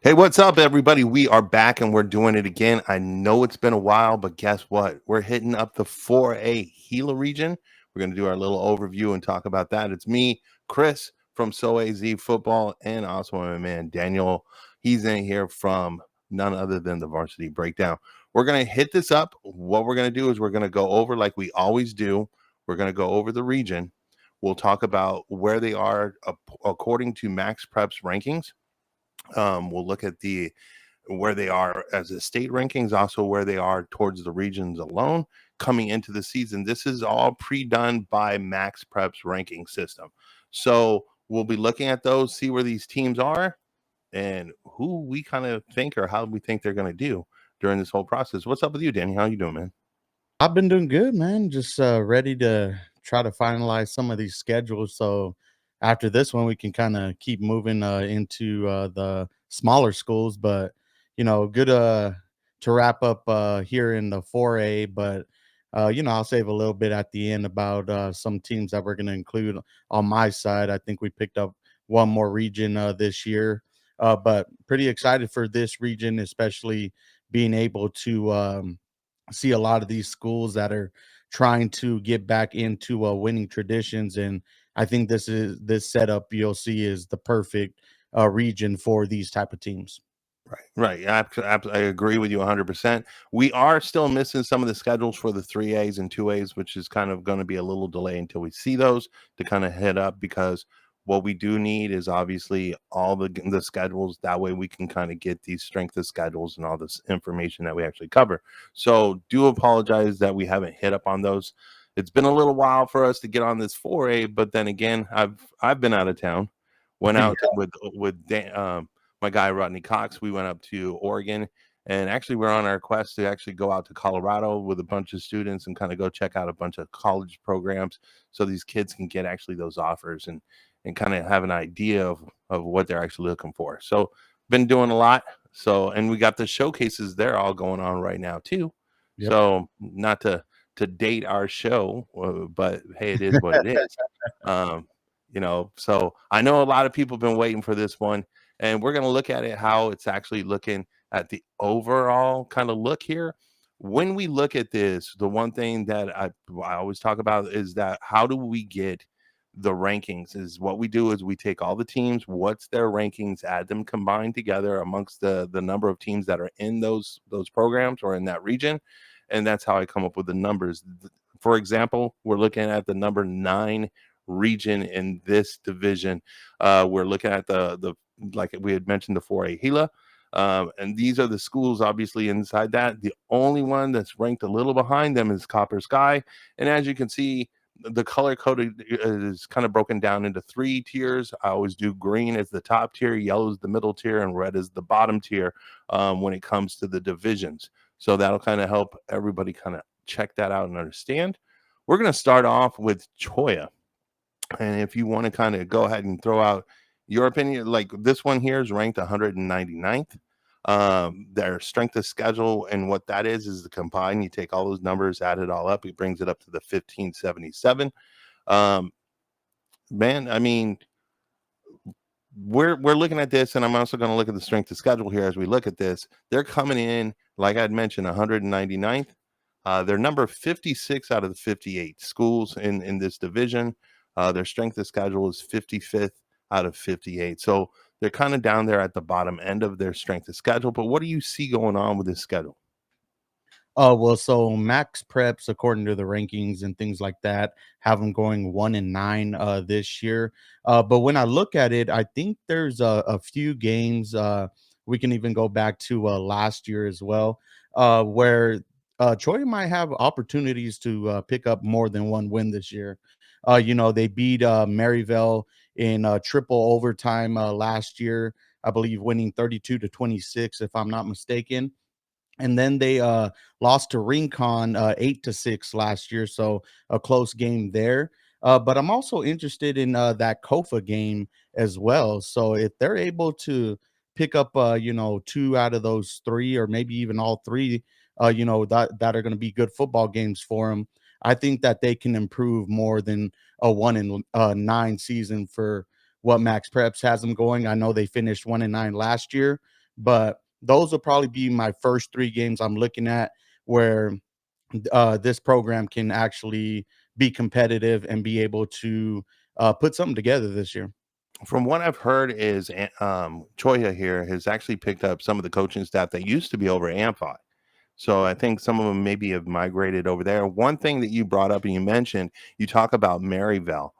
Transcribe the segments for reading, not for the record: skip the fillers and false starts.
Hey, what's up, everybody? We are back and we're doing it again. I know it's been a while, but guess what? We're hitting up the 4A Gila region. We're going to do our little overview and talk about that. It's me, Chris from SoAZ Football, and also my man, Daniel. He's in here from none other than the Varsity Breakdown. We're going to hit this up. What we're going to do is we're going to go over, like we always do, we're going to go over the region. We'll talk about where they are according to Max Prep's rankings. We'll look at the where they are as a state rankings, also where they are towards the regions alone coming into the season. This is all pre-done by Max Prep's ranking system. So we'll be looking at those, see where these teams are, and who we kind of think or how we think they're going to do during this whole process. What's up with you, Danny? How you doing, man? I've been doing good, man. Just ready to try to finalize some of these schedules. So after this one, we can kind of keep moving into the smaller schools. But good to wrap up here in the 4A. But I'll save a little bit at the end about some teams that we're going to include on my side. I think we picked up one more region this year, but pretty excited for this region, especially being able to. See a lot of these schools that are trying to get back into winning traditions, and I think this setup you'll see is the perfect region for these type of teams. Right, right. I agree with you 100%. We are still missing some of the schedules for the 3As and 2As, which is kind of going to be a little delay until we see those to kind of head up because what we do need is obviously all the schedules. That way we can kind of get these strength of schedules and all this information that we actually cover. So do apologize that we haven't hit up on those. It's been a little while for us to get on this 4A, but then again, I've been out of town. Went Yeah. out my guy Rodney Cox. We went up to Oregon, and actually we're on our quest to actually go out to Colorado with a bunch of students and kind of go check out a bunch of college programs so these kids can get actually those offers and kind of have an idea of what they're actually looking for. So been doing a lot. So and we got the showcases there all going on right now too. Yep. So not to date our show, but hey, it is what it is. Um, so I know a lot of people have been waiting for this one, and we're going to look at it how it's actually looking at the overall kind of look here. When we look at this, the one thing that I always talk about is that how do we get the rankings? Is what we do is we take all the teams, what's their rankings, add them combined together amongst the number of teams that are in those programs or in that region, and that's how I come up with the numbers. For example, we're looking at the number 9 region in this division. We're looking at the like we had mentioned the 4A Gila. And these are the schools obviously inside that. The only one that's ranked a little behind them is Copper Sky. And as you can see, the color coded is kind of broken down into 3 tiers. I always do green as the top tier, yellow is the middle tier, and red is the bottom tier when it comes to the divisions. So that'll kind of help everybody kind of check that out and understand. We're going to start off with Cholla. And if you want to kind of go ahead and throw out your opinion, like this one here is ranked 199th. Their strength of schedule and what that is the combine. You take all those numbers, add it all up, it brings it up to the 1577. Um, man, I mean, we're looking at this, and I'm also going to look at the strength of schedule here as we look at this. They're coming in, like I'd mentioned, 199th. They're number 56 out of the 58 schools in this division. Their strength of schedule is 55th out of 58. So they're kind of down there at the bottom end of their strength of schedule. But what do you see going on with this schedule? Oh, well, so Max Preps, according to the rankings and things like that, have them going 1-9 this year. But when I look at it, I think there's a few games. We can even go back to last year as well, where Troy might have opportunities to pick up more than one win this year. They beat Maryville in triple overtime last year, I believe, winning 32-26, if I'm not mistaken, and then they lost to Rincon 8-6 last year, so a close game there. But I'm also interested in that Kofa game as well. So if they're able to pick up, two out of those three, or maybe even all three, that are going to be good football games for them, I think that they can improve more than a 1-9 season for what Max Preps has them going. I know they finished 1-9 last year, But those will probably be my first 3 games I'm looking at where this program can actually be competitive and be able to put something together this year. From what I've heard is Choya here has actually picked up some of the coaching staff that used to be over at Amphi. So I think some of them maybe have migrated over there. One thing that you brought up and you mentioned, you talk about Maryville.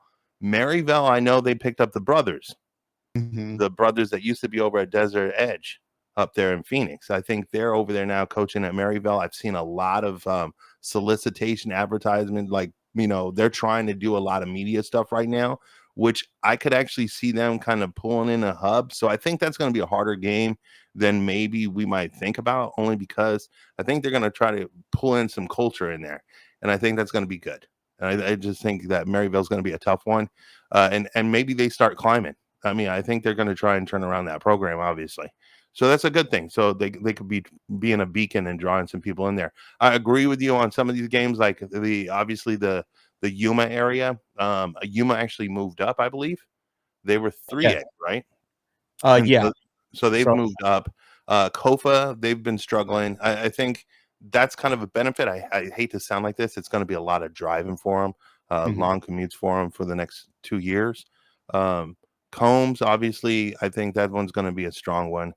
Maryville, I know they picked up Mhm. the brothers that used to be over at Desert Edge up there in Phoenix. I think they're over there now coaching at Maryville. I've seen a lot of solicitation advertisement, like, they're trying to do a lot of media stuff right now, which I could actually see them kind of pulling in a hub. So I think that's going to be a harder game than maybe we might think about, only because I think they're going to try to pull in some culture in there. And I think that's going to be good. And I just think that Maryville's going to be a tough one. And maybe they start climbing. I mean, I think they're going to try and turn around that program, obviously. So that's a good thing. So they could be being a beacon and drawing some people in there. I agree with you on some of these games, like the Yuma area. Yuma actually moved up, I believe. They were Yeah. 3A, right? And Yeah. so they've So moved up. Kofa, they've been struggling. I think that's kind of a benefit. I hate to sound like this. It's going to be a lot of driving for them, mhm. long commutes for them for the next 2 years. Um, Combs, obviously, I think that one's going to be a strong one.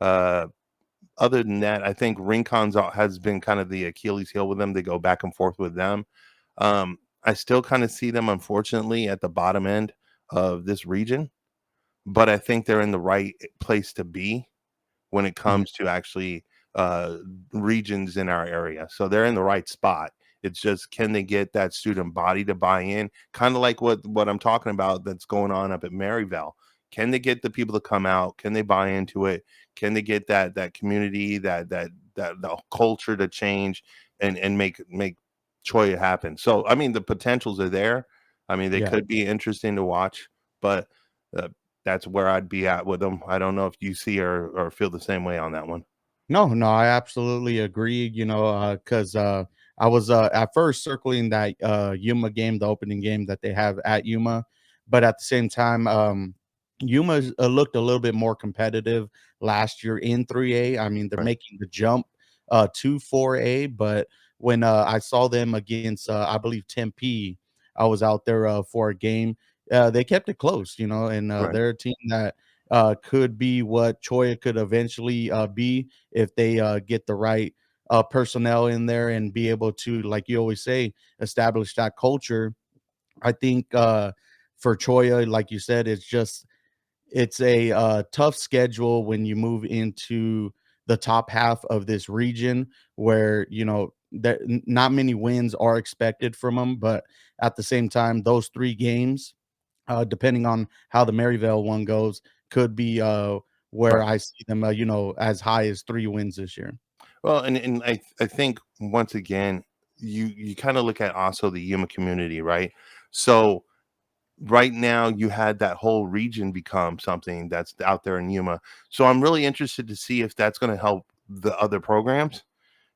Uh, Other than that, I think Rincon's has been kind of the Achilles heel with them. They go back and forth with them. I still kind of see them, unfortunately, at the bottom end of this region, but I think they're in the right place to be when it Mhm. comes to actually uh, regions in our area. So they're in the right spot. It's just, can they get that student body to buy in? Kind of like what I'm talking about that's going on up at Maryville. Can they get the people to come out? Can they buy into it? Can they get that community, that the culture to change and make Troy happen? So I mean, the potentials are there. I mean, they Yeah. could be interesting to watch, but uh, that's where I'd be at with them. I don't know if you see or feel the same way on that one. No, no, I absolutely agree, because I was, at first circling that, Yuma game, the opening game that they have at Yuma, but at the same time, Yuma looked a little bit more competitive last year in 3A. I mean, they're Right, making the jump, to 4A, but when, I saw them against, I believe Tempe, I was out there, for a game, they kept it close, and, right. they're a team that, could be what Choya could eventually, be if they get the right personnel in there and be able to, like you always say, establish that culture. I think for Choya, like you said, it's a tough schedule when you move into the top half of this region where that not many wins are expected from them, but at the same time, those 3 games depending on how the Maryville one goes, could be where Right. I see them, as high as 3 wins this year. Well, and I think once again, you kind of look at also the Yuma community, right? So right now you had that whole region become something that's out there in Yuma. So I'm really interested to see if that's going to help the other programs.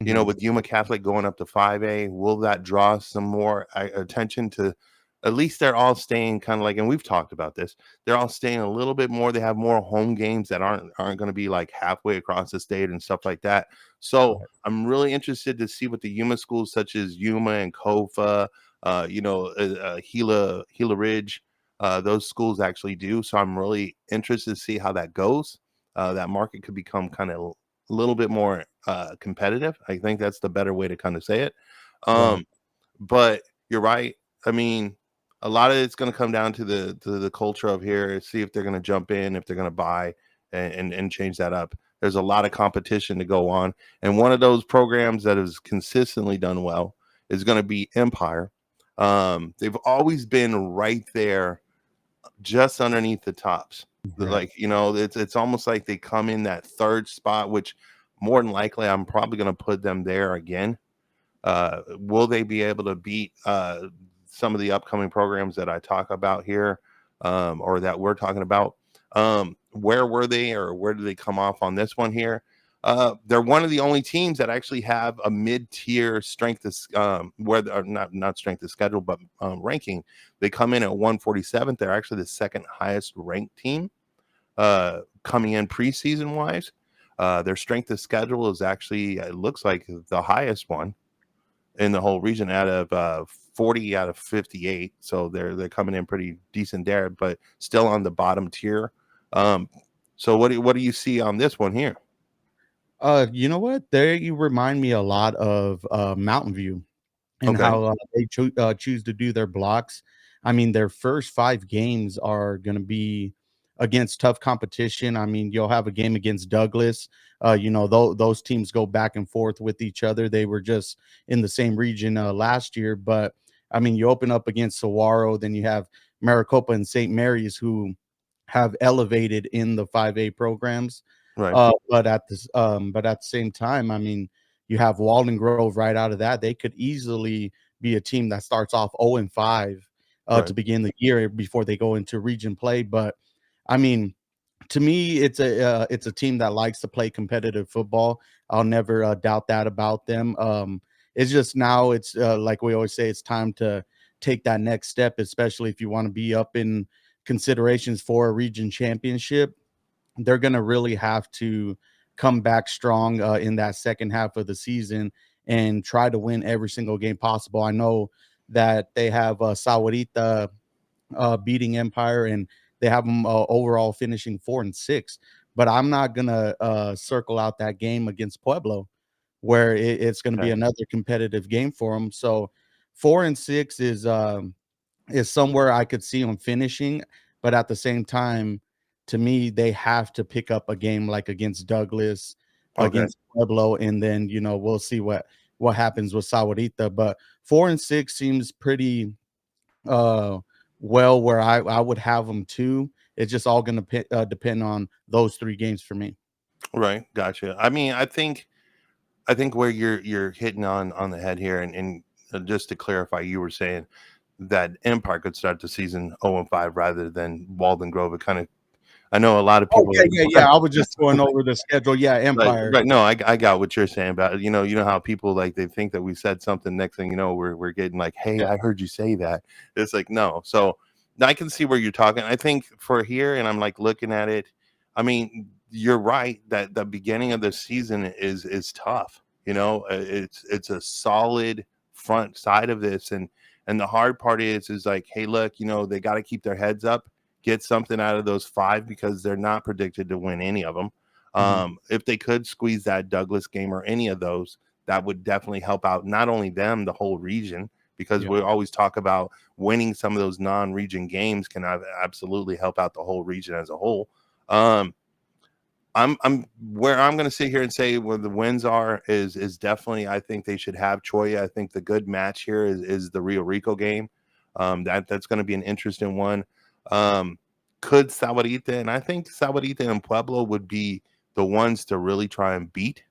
Mhm. With Yuma Catholic going up to 5A, will that draw some more attention to, at least they're all staying kind of like, and we've talked about this, they're all staying a little bit more. They have more home games that aren't going to be like halfway across the state and stuff like that. So Right. I'm really interested to see what the Yuma schools such as Yuma and Kofa, Gila Ridge, those schools actually do. So I'm really interested to see how that goes. That market could become kind of a little bit more competitive. I think that's the better way to kind of say it. Right. Um, but you're right. I mean, a lot of it's going to come down to the culture of here. See if they're going to jump in, if they're going to buy and change that up. There's a lot of competition to go on, and one of those programs that has consistently done well is going to be Empire. They've always been right there just underneath the tops. Right. Like, it's almost like they come in that third spot, which more than likely I'm probably going to put them there again. Will they be able to beat some of the upcoming programs that I talk about here, or that we're talking about? Where were they, or where did they come off on this one here? They're one of the only teams that actually have a mid-tier strength of where or not strength of schedule, but ranking. They come in at 147th. They're actually the second highest ranked team coming in preseason wise. Their strength of schedule is actually, it looks like the highest one in the whole region out of 40 out of 58. So they're coming in pretty decent there, but still on the bottom tier. Um, so what do you see on this one here? You know what? There you remind me a lot of Mountain View. And Okay, how, they choose to do their blocks. I mean, their first 5 games are gonna be against tough competition. I mean, you'll have a game against Douglas. Those teams go back and forth with each other. They were just in the same region, last year, but, I mean, you open up against Saguaro, then you have Maricopa and St. Mary's who have elevated in the 5A programs. right, But at the same time, I mean, you have Walden Grove right out of that. They could easily be a team that starts off 0 and 5 to right, begin the year before they go into region play. But I mean, to me, it's a team that likes to play competitive football. I'll never doubt that about them. It's just now it's like we always say, it's time to take that next step, especially if you want to be up in considerations for a region championship. They're going to really have to come back strong in that second half of the season and try to win every single game possible. I know that they have Sahuarita beating Empire, and they have them overall finishing 4-6. But I'm not gonna circle out that game against Pueblo, where it's going to be okay, another competitive game for them. So 4-6 is somewhere I could see them finishing, but at the same time, to me, they have to pick up a game like against Douglas, okay. against Pueblo, and then we'll see what happens with Sahuarita. But 4-6 seems pretty uh well where I would have them too. It's just all going to depend on those 3 games for me. Right, gotcha. I mean, I think where you're hitting on the head here, and just to clarify, you were saying that Empire could start the season 0-5 rather than Walden Grove. It kind of, I know a lot of Oh people yeah, like, yeah, what? yeah. I was just going over the schedule. Yeah, Right, Empire. right. No, I got what you're saying about it. You know how people like they think that we said something. Next thing you know, we're getting like, "Hey, Yeah. I heard you say that." It's like no. So I can see where you're talking. I think for here, and I'm like looking at it. I mean, you're right that the beginning of the season is tough. It's a solid front side of this, and the hard part is like, hey, look, they got to keep their heads up, get something out of those five because they're not predicted to win any of them. Mhm. If they could squeeze that Douglas game or any of those, that would definitely help out not only them, the whole region, because Yeah. we always talk about winning some of those non-region games can absolutely help out the whole region as a whole. Um, I'm where I'm going to sit here and say where the wins are is definitely, I think they should have Cholla. I think the good match here is the Rio Rico game. That's going to be an interesting one. Um, could Sahuarita, and I think Sahuarita and Pueblo would be the ones to really try and beat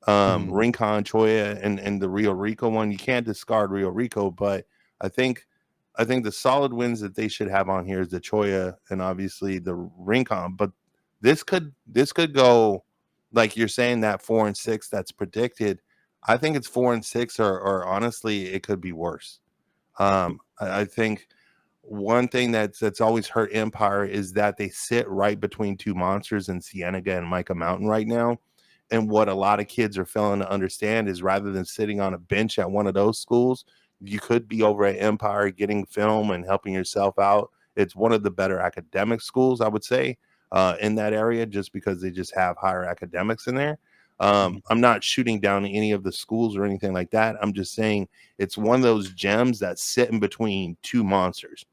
Mhm. Rincon, Cholla, and the Rio Rico one. You can't discard Rio Rico, but I think I think the solid wins that they should have on here is the Cholla and obviously the Rincon. But this could go like you're saying that 4-6 that's predicted. I think it's 4-6, or honestly, it could be worse. I think one thing that's always hurt Empire is that they sit right between two monsters in Cienega and Micah Mountain right now. And what a lot of kids are failing to understand is rather than sitting on a bench at one of those schools, you could be over at Empire getting film and helping yourself out. It's one of the better academic schools, I would say, in that area, just because they just have higher academics in there. Mhm. I'm not shooting down any of the schools or anything like that. I'm just saying it's one of those gems that sit in between two monsters.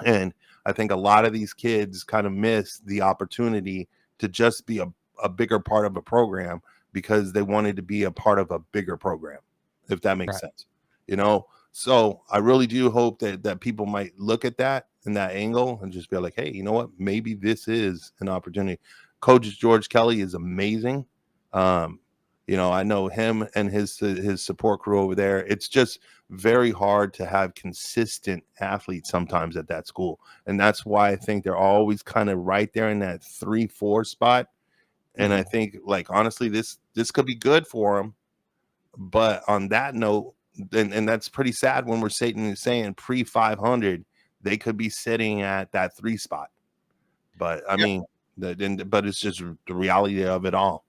And I think a lot of these kids kind of miss the opportunity to just be a bigger part of a program because they wanted to be a part of a bigger program, if that makes Right. sense. You know, so I really do hope that people might look at that in that angle and just be like, hey, you know what? Maybe this is an opportunity. Coach George Kelly is amazing. Um, I know him and his support crew over there. It's just very hard to have consistent athletes sometimes at that school. And that's why I think they're always kind of right there in that 3-4 spot. And I Mhm. think like honestly, this could be good for them. But on that note, and that's pretty sad when we're saying pre 500, they could be sitting at that 3 spot. But I Yeah. mean, But it's just the reality of it all.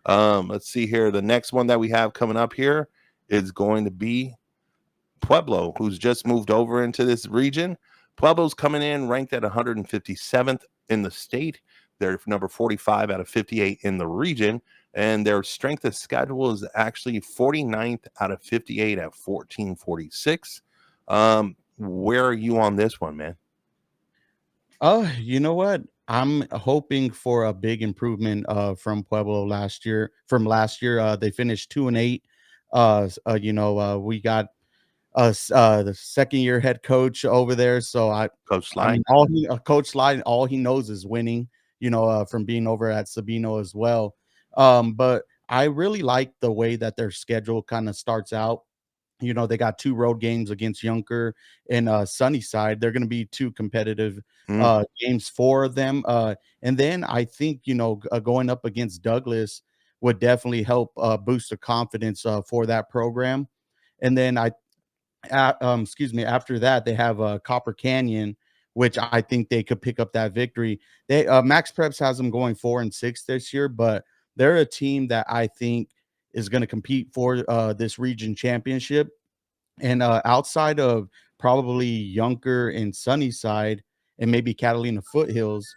Let's see here. The next one that we have coming up here is going to be Pueblo, who's just moved over into this region. Pueblo's coming in ranked at 157th in the state. They're number 45 out of 58 in the region. And their strength of schedule is actually 49th out of 58 at 1446. Where are you on this one, man? Oh, you know what? I'm hoping for a big improvement from Pueblo last year. From last year, they finished 2-8. We got us the second year head coach over there. So Coach I Sly? mean, all he Coach Slide, all he knows is winning. From being over at Sabino as well. But I really like the way that their schedule kind of starts out. They got 2 road games against Yunker and, Sunnyside. They're gonna be 2 competitive, Mm, games for them, and then I think, going up against Douglas would definitely help, boost the confidence, for that program, and then excuse me, after that, they have, Copper Canyon, which I think they could pick up that victory. Max Preps has them going 4-6 this year, but they're a team that I think is gonna compete for, this region championship. And, outside of probably Yunker and Sunnyside and maybe Catalina Foothills,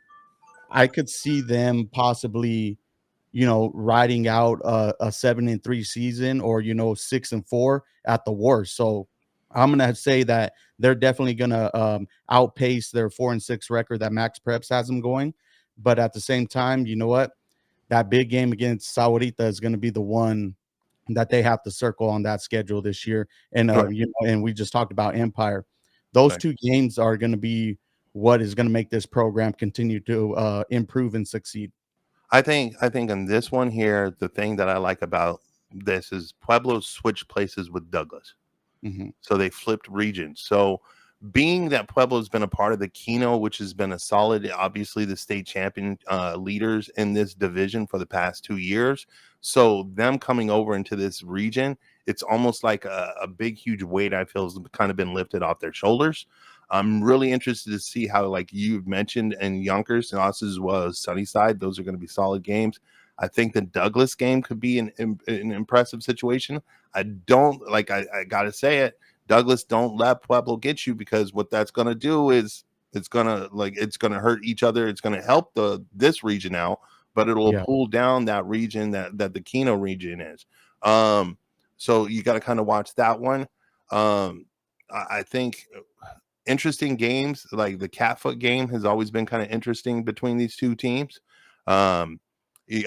I could see them possibly, riding out a 7-3 season or, 6-4 at the worst. So I'm gonna say that they're definitely gonna outpace their 4-6 record that Max Preps has them going. But at the same time, you know what? That big game against Sahuarita is gonna be the one that they have to circle on that schedule this year. And right, and we just talked about Empire. Those right. 2 games are gonna be what is gonna make this program continue to improve and succeed. I think in this one here, the thing that I like about this is Pueblo switched places with Douglas. Mhm. So they flipped regions. So being that Pueblo's been a part of the Keno, which has been a solid, obviously the state champion leaders in this division for the past 2 years. So them coming over into this region, it's almost like a big, huge weight I feel has kind of been lifted off their shoulders. I'm really interested to see how, like you've mentioned, and Yonkers and us as well as Sunnyside, those are going to be solid games. I think the Douglas game could be an impressive situation. I don't like. I gotta say it. Douglas, don't let Pueblo get you, because what that's gonna do is it's gonna hurt each other. It's gonna help this region out, but it'll Yeah. pull down that region that the Keno region is. Um, so you got to kind of watch that one. I think interesting games like the Catfoot game has always been kind of interesting between these two teams. Um,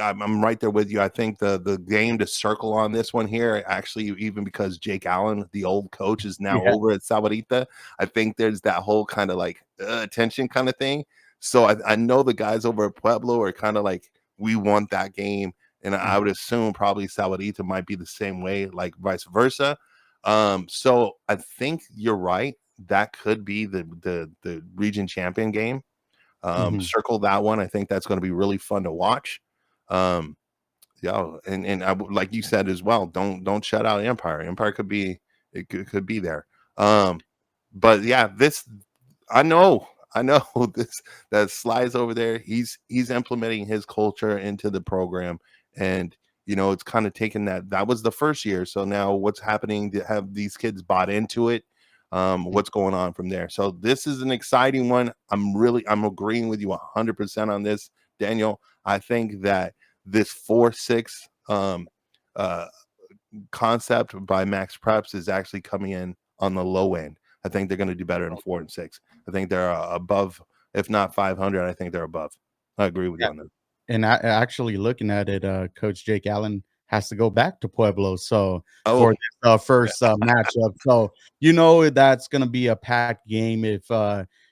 I'm right there with you. I think the game to circle on this one here, actually, even because Jake Allen, the old coach, is now Yeah. over at Sahuarita, I think there's that whole kind of like tension kind of thing. So I know the guys over at Pueblo are kind of like, we want that game. And I Mhm. would assume probably Sahuarita might be the same way, like vice versa. So I think you're right. That could be the region champion game. Mhm. Circle that one. I think that's going to be really fun to watch. Um, yeah, and like you said as well, don't shut out Empire. Empire could be, it could be there. Um, but yeah, I know this that Sly's over there. He's implementing his culture into the program, and it's kind of taken that was the first year. So now what's happening to have these kids bought into it? What's going on from there? So this is an exciting one. I'm agreeing with you 100% on this, Daniel. I think that this 4-6 uh concept by Max Preps is actually coming in on the low end. I think they're going to do better in 4-6. I think they're above, if not 500. I think they're above. I agree with you on that. And actually looking at it, Coach Jake Allen has to go back to Pueblo, so for Oh, this, first, matchup, so, that's gonna be a packed game if,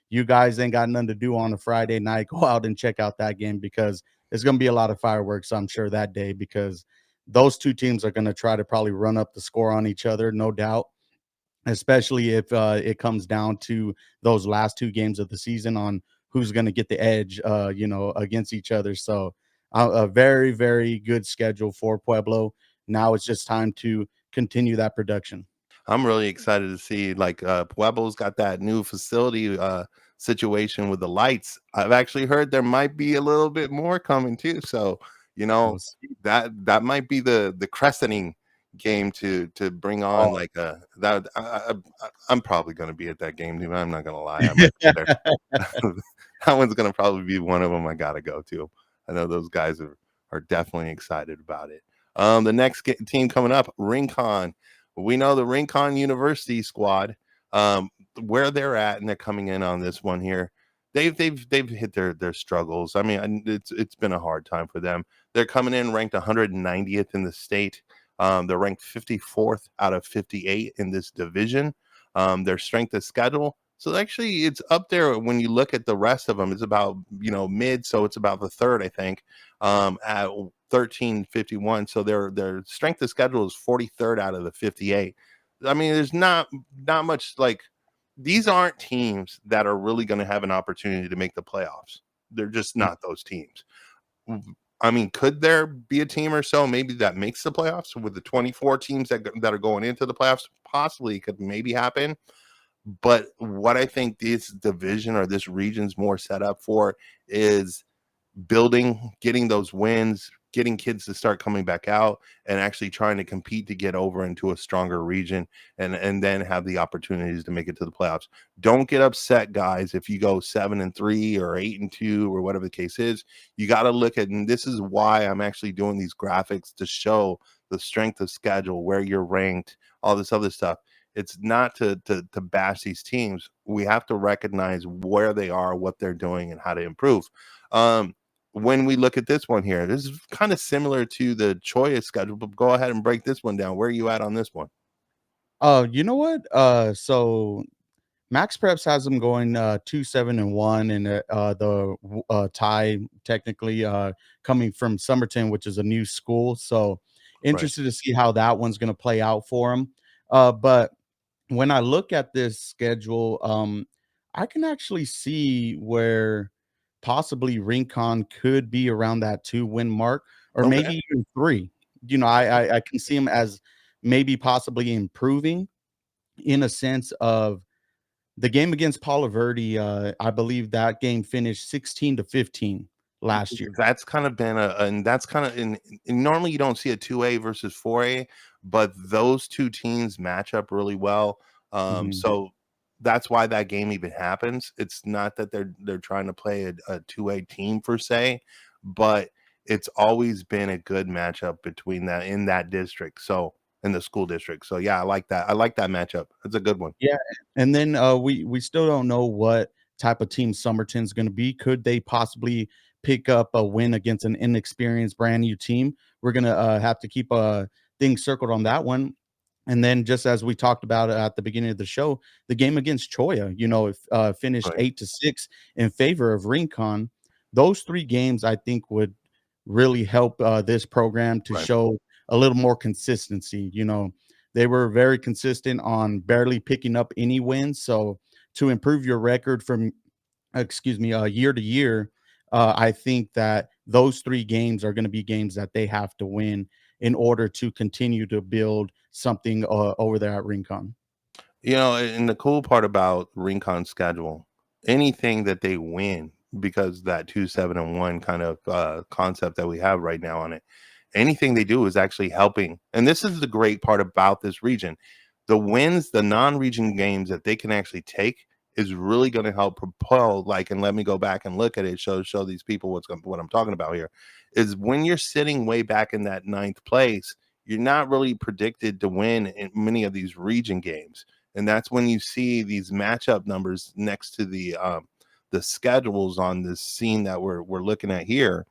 you guys ain't got nothing to do on a Friday night, go out and check out that game because there's gonna be a lot of fireworks, I'm sure, that day because those 2 teams are gonna try to probably run up the score on each other, no doubt, especially if it comes down to those last 2 games of the season on who's going to get the edge, against each other. So a very, very good schedule for Pueblo. Now it's just time to continue that production. I'm really excited to see, like, Pueblo's got that new facility, situation with the lights, I've actually heard there might be a little bit more coming too. So, you know, We'll see. that might be the crescenting game to bring on Oh. like a that I'm probably going to be at that game. I'm not going to lie. I might be there. That one's gonna probably be one of them I gotta go to. I know those guys are definitely excited about it. The next team coming up, Rincon. We know the Rincon University squad, where they're at, and they're coming in on this one here. They've hit their struggles. I mean, it's been a hard time for them. They're coming in ranked 190th in the state. They're ranked 54th out of 58 in this division. Their strength of schedule, so actually, it's up there when you look at the rest of them. It's about mid, so it's about the third, I think, at 1351. So their strength of schedule is 43rd out of the 58. I mean, there's not much like these aren't teams that are really going to have an opportunity to make the playoffs. They're just not those teams. I mean, could there be a team or so maybe that makes the playoffs with the 24 teams that are going into the playoffs? Possibly, could maybe happen. But what I think this division or this region's more set up for is building, getting those wins, getting kids to start coming back out and actually trying to compete to get over into a stronger region and then have the opportunities to make it to the playoffs. Don't get upset, guys, if you go 7-3 or 8-2 or whatever the case is. You got to look at, and this is why I'm actually doing these graphics to show the strength of schedule, where you're ranked, all this other stuff. It's not to bash these teams. We have to recognize where they are, what they're doing, and how to improve. When we look at this one here, this is kind of similar to the Cholla schedule, but go ahead and break this one down. Where are you at on this one? You know what? So Max Preps has them going 2-7-1, and tie technically coming from Somerton, which is a new school. So Right. interested to see how that one's going to play out for them. But when I look at this schedule, I can actually see where possibly Rincon could be around that 2-win mark, or Okay. maybe even 3. You know, I can see him as maybe possibly improving in a sense of the game against Palo Verde. I believe that game finished 16-15 last year. That's kind of been and that's kind of normally you don't see a 2A versus 4A, but those two teams match up really well. Mhm. So that's why that game even happens. It's not that they're trying to play a 2A team per se, but it's always been a good matchup between that in that district. So in the school district. So yeah, I like that. I like that matchup. It's a good one. Yeah, and then, we still don't know what type of team Somerton's gonna be. Could they possibly pick up a win against an inexperienced brand new team? We're gonna, have to keep, things circled on that one. And then just as we talked about at the beginning of the show, the game against Cholla, if, finished Right. 8-6 in favor of Rincon. Those 3 games, I think, would really help, this program to Right. show a little more consistency. They were very consistent on barely picking up any wins. So to improve your record from, excuse me, year to year, I think that those 3 games are going to be games that they have to win in order to continue to build something over there at Rincon. And the cool part about Rincon's schedule, anything that they win, because that 2-7-1 kind of concept that we have right now on it, anything they do is actually helping. And this is the great part about this region. The wins, the non-region games that they can actually take is really going to help propel. Like, and let me go back and look at it, show these people what I'm talking about here. Is when you're sitting way back in that ninth place, you're not really predicted to win in many of these region games, and that's when you see these matchup numbers next to the schedules on this scene that we're looking at here.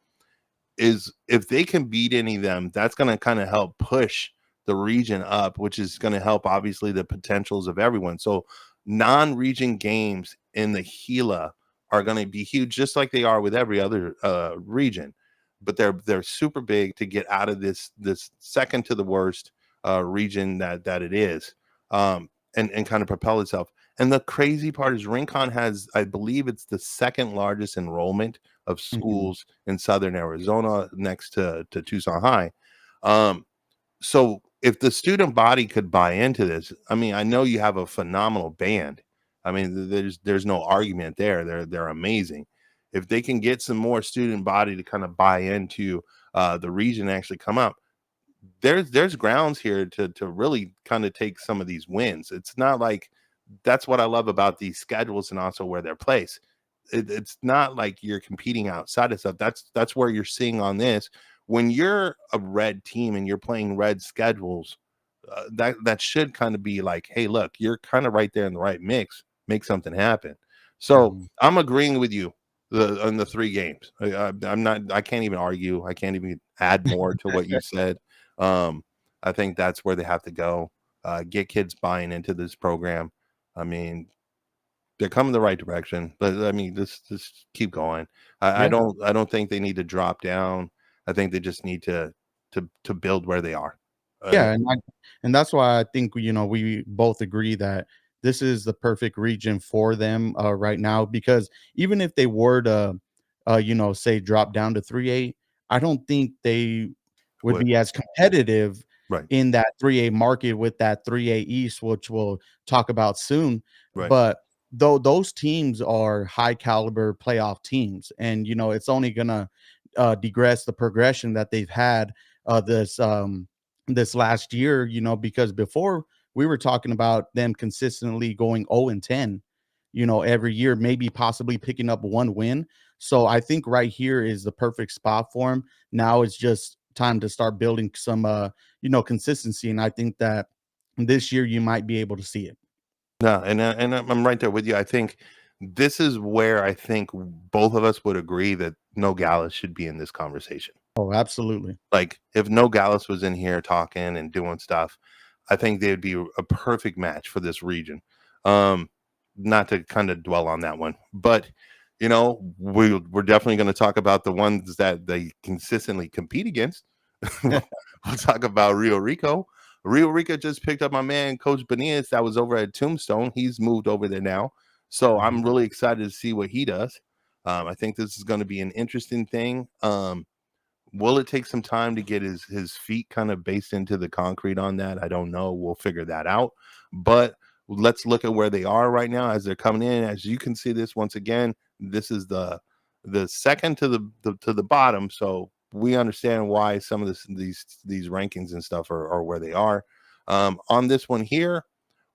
Is if they can beat any of them, that's going to kind of help push the region up, which is going to help obviously the potentials of everyone. So non-region games in the Gila are going to be huge, just like they are with every other region. But they're super big to get out of this second to the worst region that it is, and kind of propel itself. And the crazy part is Rincon has, I believe, it's the second largest enrollment of Mhm. schools in Southern Arizona, next to Tucson High. Um, so if the student body could buy into this, I mean, I know you have a phenomenal band, I mean, there's no argument there. They're amazing. If they can get some more student body to kind of buy into the region and actually come up, there's grounds here to really kind of take some of these wins. It's not like that's what I love about these schedules and also where they're placed. It's not like you're competing outside of stuff. That's where you're seeing on this when you're a red team and you're playing red schedules. That should kind of be like, hey, look, you're kind of right there in the right mix. Make something happen. So Mhm. I'm agreeing with you on the 3 games. I'm not. I can't even argue. I can't even add more to what you said. Um, I think that's where they have to go. Get kids buying into this program. I mean, they're coming the right direction, but I mean, just keep going. Yeah. I don't think they need to drop down. I think they just need to build where they are. Uh, Yeah, and that's why I think, we both agree that this is the perfect region for them, right now, because even if they were to, say drop down to 3A, I don't think they would would be as competitive right, in that 3A market with that 3A East, which we'll talk about soon. right. But though those teams are high caliber playoff teams, and it's only gonna digress the progression that they've had this last year, because before we were talking about them consistently going 0 and 10, every year, maybe possibly picking up one win. So I think right here is the perfect spot for him. Now it's just time to start building some consistency. And I think that this year you might be able to see it. No, and I'm right there with you. I think this is where I think both of us would agree that no Gallus should be in this conversation. Oh, absolutely. Like, if no Gallus was in here talking and doing stuff, I think they'd be a perfect match for this region. Um, Not to kind of dwell on that one, but we're definitely going to talk about the ones that they consistently compete against. We'll talk about Rio Rico. Rio Rico just picked up my man, Coach Benias, that was over at Tombstone. He's moved over there now. So I'm Mhm. really excited to see what he does. I think this is going to be an interesting thing. Will it take some time to get his feet kind of based into the concrete on that? I don't know. We'll figure that out. But let's look at where they are right now as they're coming in. As you can see, this once again, this is the second to the bottom. So we understand why some of these rankings and stuff are where they are. On this one here,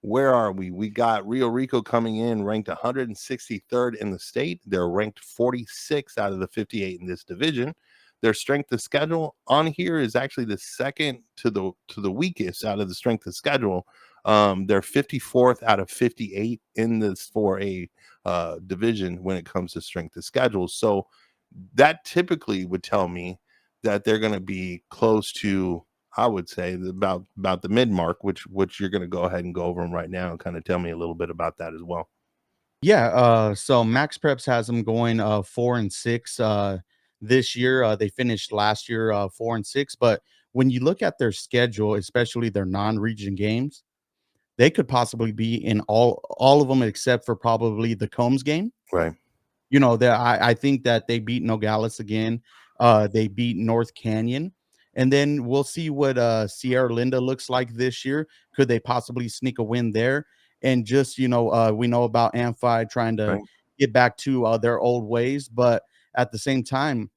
where are we? We got Rio Rico coming in ranked 163rd in the state. They're ranked 46 out of the 58 in this division. Their strength of schedule on here is actually the second to the weakest out of the strength of schedule. They're 54th out of 58 in this 4A division when it comes to strength of schedule. So that typically would tell me that they're going to be close to, I would say, about the mid mark, which you're going to go ahead and go over them right now and kind of tell me a little bit about that as well. Yeah, so Max Preps has them going 4-6 this year. They finished last year 4-6, but when you look at their schedule, especially their non-region games, they could possibly be in all of them except for probably the Combs game. Right. That I think that they beat Nogales again. They beat North Canyon. And then we'll see what Sierra Linda looks like this year. Could they possibly sneak a win there? And just, we know about Amphi trying to Right. get back to their old ways, but at the same time,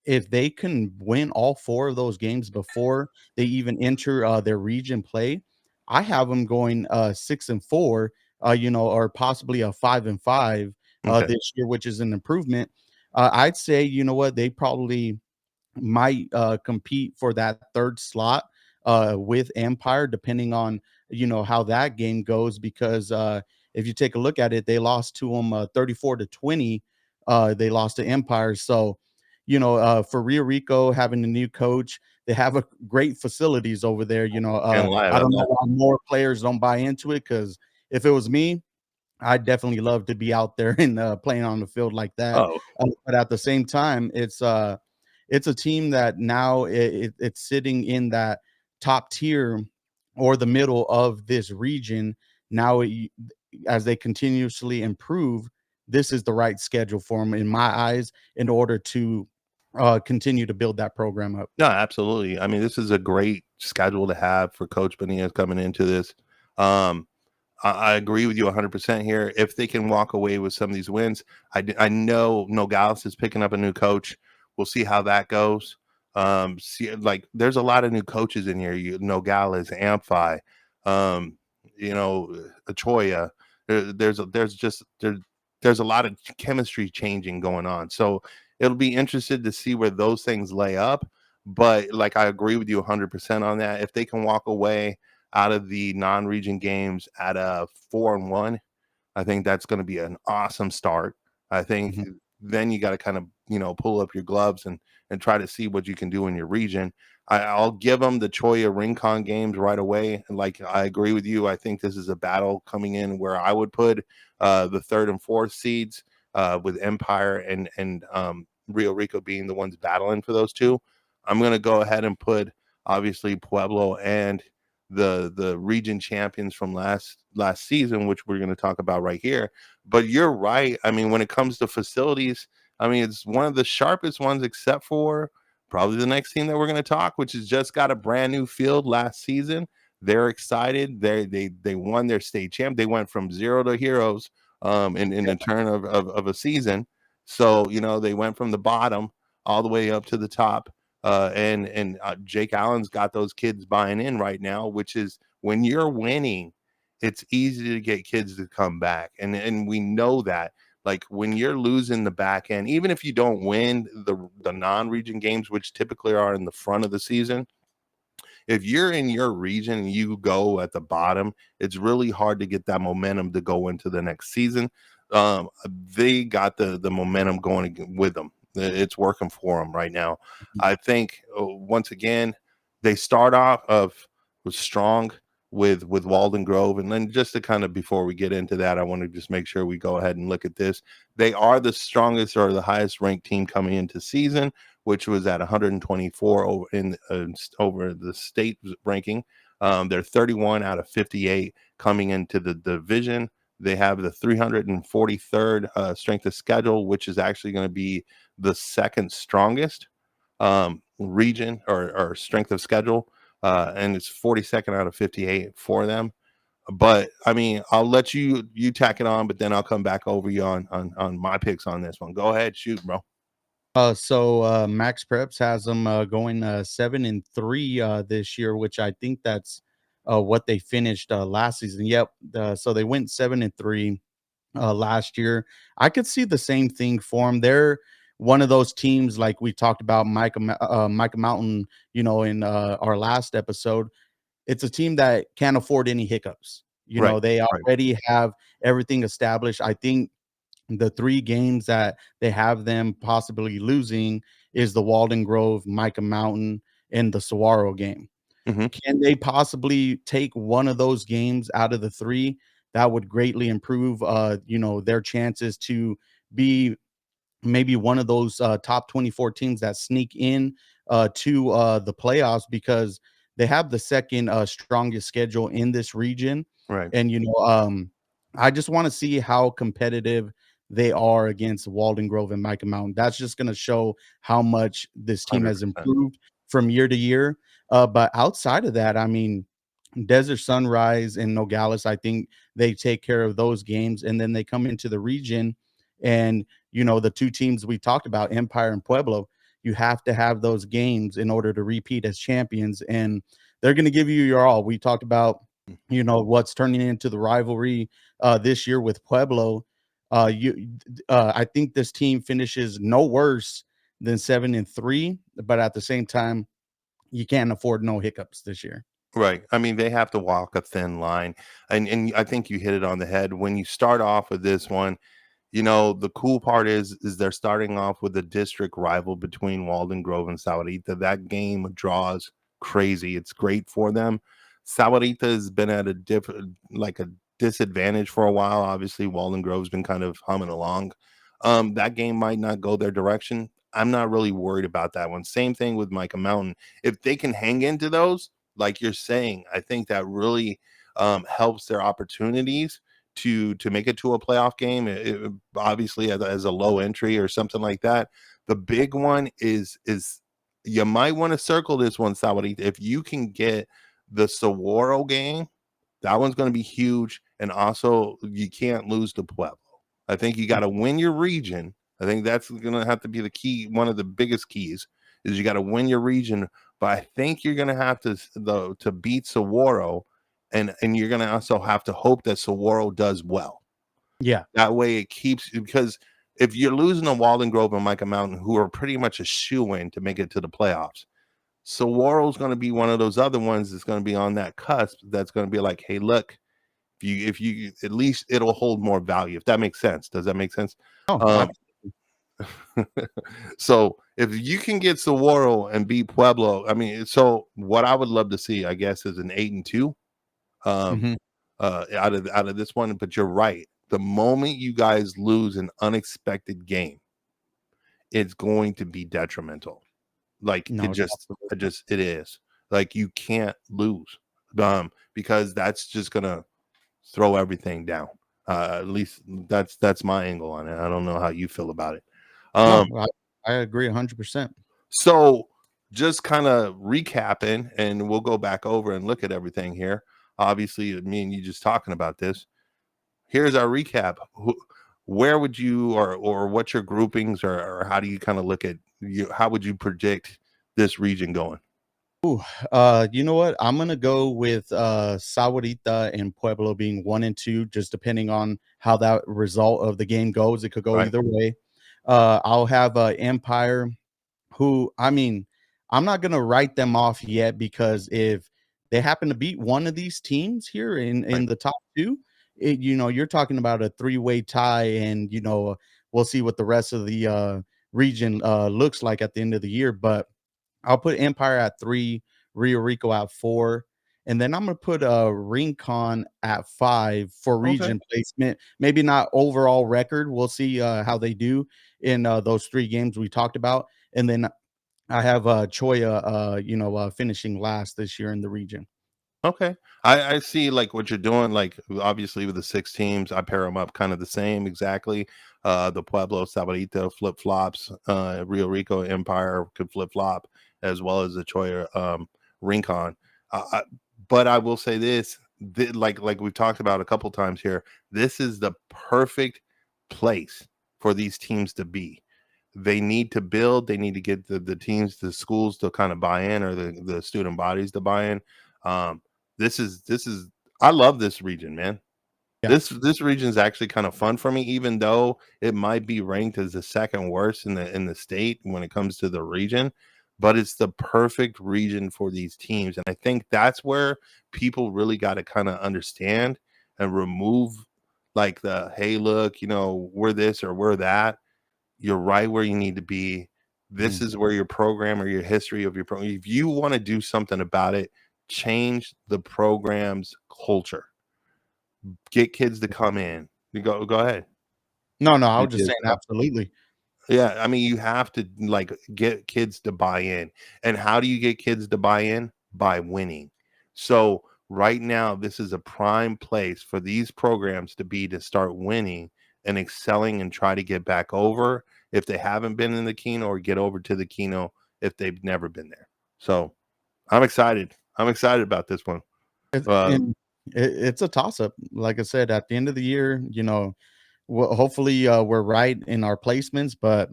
if they can win all 4 of those games before they even enter, their region play, I have them going, 6 and 4, or possibly a 5 and 5, Okay. this year, which is an improvement. I'd say, you know what, they probably might compete for that 3rd slot with Empire, depending on how that game goes. Because if you take a look at it, they lost to them 34-20. They lost to Empire. So for Rio Rico having a new coach, they have a great facilities over there. Can't lie I about don't know that. why more players don't buy into it, because if it was me, I'd definitely love to be out there and playing on the field like that. Oh, But at the same time, it's a team that now it's sitting in that top tier or the middle of this region. Now, as they continuously improve, this is the right schedule for them, in my eyes, in order to continue to build that program up. no, absolutely. I mean, this is a great schedule to have for Coach Benias coming into this. Um, I agree with you 100% here. If they can walk away with some of these wins, I know Nogales is picking up a new coach. We'll see how that goes. See, like there's a lot of new coaches in here. Nogales, Amphi, um, Cholla. There's a lot of chemistry changing going on. So it'll be interested to see where those things lay up. But like I agree with you 100% on that. If they can walk away out of the non-region games at a 4-1, I think that's going to be an awesome start. I think Mhm, then you got to kind of pull up your gloves and try to see what you can do in your region. I'll give them the Cholla Rincon games right away. And like I agree with you. I think this is a battle coming in where I would put the third and fourth seeds with Empire and Rio Rico being the ones battling for those two. I'm going to go ahead and put obviously Pueblo and the region champions from last season, which we're going to talk about right here. But you're right. I mean, when it comes to facilities, I mean, it's one of the sharpest ones, except for probably the next team that we're going to talk, which has just got a brand new field last season. They're excited. They won their state champ. They went from zero to heroes in the turn of a season. So they went from the bottom all the way up to the top. And Jake Allen's got those kids buying in right now, which is when you're winning, it's easy to get kids to come back, and we know that. Like when you're losing the back end, even if you don't win the non-region games, which typically are in the front of the season, if you're in your region and you go at the bottom, it's really hard to get that momentum to go into the next season. They got the momentum going with them. It's working for them right now. mhm. I think once again they start off of with strong with Walden Grove, and then just to kind of before we get into that, I want to just make sure we go ahead and look at this. They are the strongest or the highest ranked team coming into season, which was at 124 over the state ranking. They're 31 out of 58 coming into the division. They have the 343rd strength of schedule, which is actually going to be the second strongest region or strength of schedule, and it's 42nd out of 58 for them. But I mean, I'll let you tack it on, but then I'll come back over you on my picks on this one. Go ahead, shoot, bro. Max Preps has them going 7-3 this year, which I think that's what they finished last season. Yep. So they went 7-3 last year. I could see the same thing for them. They're one of those teams like we talked about Micah Mountain, in our last episode. It's a team that can't afford any hiccups. Right, They right. already have everything established. I think the 3 games that they have them possibly losing is the Walden Grove, Micah Mountain, and the Saguaro game. Hmm. Can they possibly take one of those games out of the 3? That would greatly improve, their chances to be maybe one of those top 24 teams that sneak in to the playoffs because they have the second strongest schedule in this region. Right, And, I just want to see how competitive they are against Walden Grove and Micah Mountain. That's just going to show how much this team has 100%. improved from year to year. But outside of that, I mean, Desert Sunrise and Nogales, I think they take care of those games. And then they come into the region and the 2 teams we talked about, Empire and Pueblo, you have to have those games in order to repeat as champions, and they're going to give you your all. We talked about, what's turning into the rivalry this year with Pueblo. I think this team finishes no worse than 7-3, but at the same time, you can't afford no hiccups this year. Right. I mean, they have to walk a thin line. And I think you hit it on the head. When you start off with this one, the cool part is they're starting off with a district rival between Walden Grove and Sahuarita. That game draws crazy. It's great for them. Sahuarita has been at a disadvantage for a while. Obviously, Walden Grove's been kind of humming along. That game might not go their direction. I'm not really worried about that one. Same thing with Micah Mountain. If they can hang into those, like you're saying, I think that really helps their opportunities to make it to a playoff game. Obviously as a low entry or something like that. The big one is you might want to circle this one, Sawarita. If you can get the Saguaro game, that one's going to be huge. and also you can't lose to Pueblo. I think you got to win your region. I think that's going to have to be the key. One of the biggest keys is you got to win your region. But I think you're going to have to beat Saguaro, and you're going to also have to hope that Saguaro does well. Yeah. That way it keeps, because if you're losing to Walden Grove and Micah Mountain, who are pretty much a shoe-in to make it to the playoffs, Saguaro's going to be one of those other ones that's going to be on that cusp. That's going to be like, hey, look, if you at least it'll hold more value. If that makes sense. Does that make sense? Oh, Um, so if you can get Saguaro and beat Pueblo, I mean, so what I would love to see, I guess, is an 8-2. Um, mhm. out of this one. But you're right. The moment you guys lose an unexpected game, it's going to be detrimental. Like No, it is. Like you can't lose, because that's just gonna throw everything down. At least that's my angle on it. I don't know how you feel about it. no, Um, I agree 100%. so just kind of recapping, and we'll go back over and look at everything here. Obviously, me and you just talking about this. Here's our recap. Where would you, or what's your groupings, or how do you kind of look at you? How would you predict this region going? You know what? I'm gonna go with Sahuarita and Pueblo being 1 and 2, just depending on how that result of the game goes. It could go Right. either way. I'll have Empire, who, I mean, I'm not gonna write them off yet, because if they happen to beat one of these teams here in Right. the top two, you're talking about a three-way tie, and we'll see what the rest of the region looks like at the end of the year. But I'll put Empire at 3, Rio Rico at 4, and then I'm gonna put Rincon at 5 for Okay. region placement. Maybe not overall record. We'll see how they do in those 3 games we talked about. And then I have Cholla finishing last this year in the region. Okay. I see like what you're doing. Like obviously with the 6 teams, I pair them up kind of the same exactly. The Pueblo, Sabarita flip flops, Rio Rico Empire could flip flop, as well as the Choya Rincon. But I will say this, like we've talked about a couple times here, this is the perfect place for these teams to be. They need to build, they need to get the teams, the schools to kind of buy in, or the student bodies to buy in. Um, this is I love this region, man. Yeah. This region is actually kind of fun for me, even though it might be ranked as the second worst in the state when it comes to the region. But it's the perfect region for these teams, and I think that's where people really got to kind of understand and remove like the, hey, look, we're this or we're that. You're right where you need to be. This Mhm. is where your program or your history of your program. If you want to do something about it, change the program's culture. Get kids to come in. You go ahead. No, no, I You was just did saying stuff. absolutely. Yeah, I mean, you have to like get kids to buy in. And how do you get kids to buy in? By winning. So right now, this is a prime place for these programs to start winning and excelling and try to get back over if they haven't been in the Keno, or get over to the Keno if they've never been there. So I'm excited. I'm excited about this one. Uh, And it's a toss up. Like I said, at the end of the year, well, hopefully we're right in our placements, but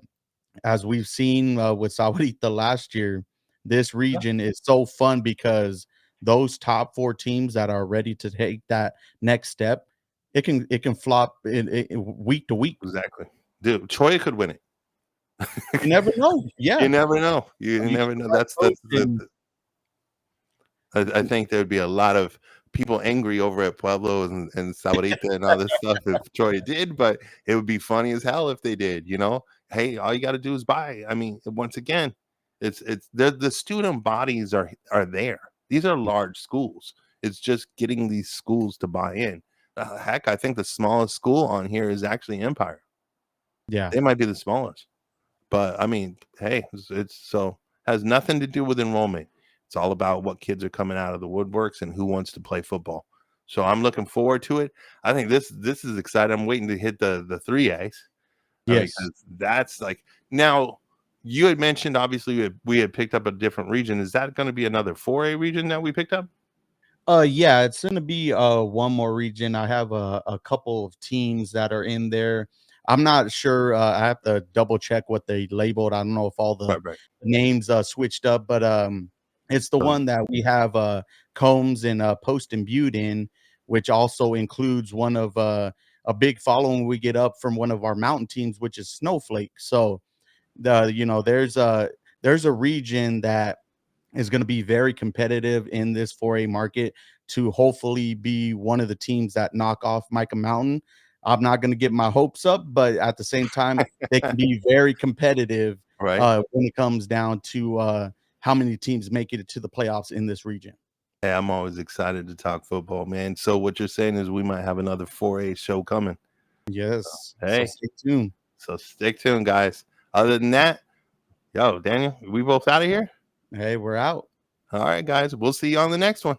as we've seen with Sahuarita last year, this yeah, region is so fun because those top 4 teams that are ready to take that next step, it can flop week to week. exactly. Dude, Troy could win it. You never know. You Yeah. never know. You You get never the know. right coach That's and I think there'd be a lot of people angry over at Pueblo and Sahuarita and all this stuff if Troy did, but it would be funny as hell if they did. Hey, all you got to do is buy. I mean, once again, it's the student bodies are there. These are large schools. It's just getting these schools to buy in. Heck, I think the smallest school on here is actually Empire. yeah. They might be the smallest. But I mean, hey, it's so has nothing to do with enrollment. It's all about what kids are coming out of the woodworks and who wants to play football. So I'm looking forward to it. I think this is exciting. I'm waiting to hit the 3As. Yes. Because that's like, now you had mentioned obviously we had picked up a different region. Is that going to be another 4A region that we picked up? Yeah, it's gonna be one more region. I have a couple of teams that are in there. I'm not sure. I have to double check what they labeled. I don't know if all the Right, right. names switched up, but it's the So one that we have Combs and Post and Butte in, which also includes one of a big following we get up from one of our mountain teams, which is Snowflake. So there's a region that is going to be very competitive in this 4A market to hopefully be one of the teams that knock off Micah Mountain. I'm not going to get my hopes up, but at the same time, they can be very competitive right. when it comes down to how many teams make it to the playoffs in this region. Hey, I'm always excited to talk football, man. So what you're saying is we might have another 4A show coming. Yes. So Hey, stay tuned. so stick tuned, guys. Other than that, yo, Daniel, we both out of here. Hey, we're out. All right, guys. We'll see you on the next one.